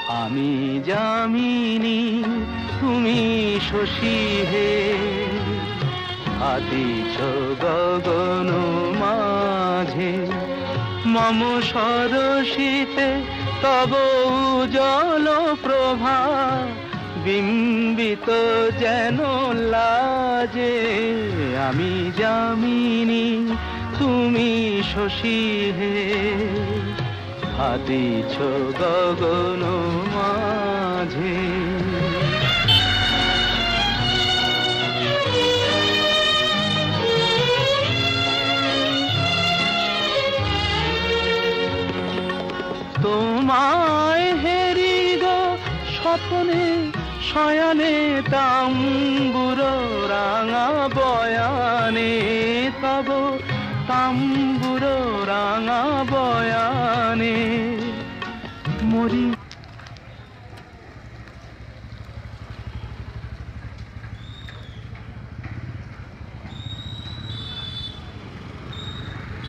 আমি যামিনী তুমি শশী হে, আদিছ গগন মাঝে মম সরসিতে তব উজ্জ্বল প্রভা বিম্বিত যেন লাজে। আমি যামিনী তুমি শশী হে, আদিছ গগন মাঝে। তোমায় হেরি গো স্বপ্নে শয়নে তাম্বুর রাঙা বয়ানে, তব তাম্বুর রাঙা বয়ানে মরি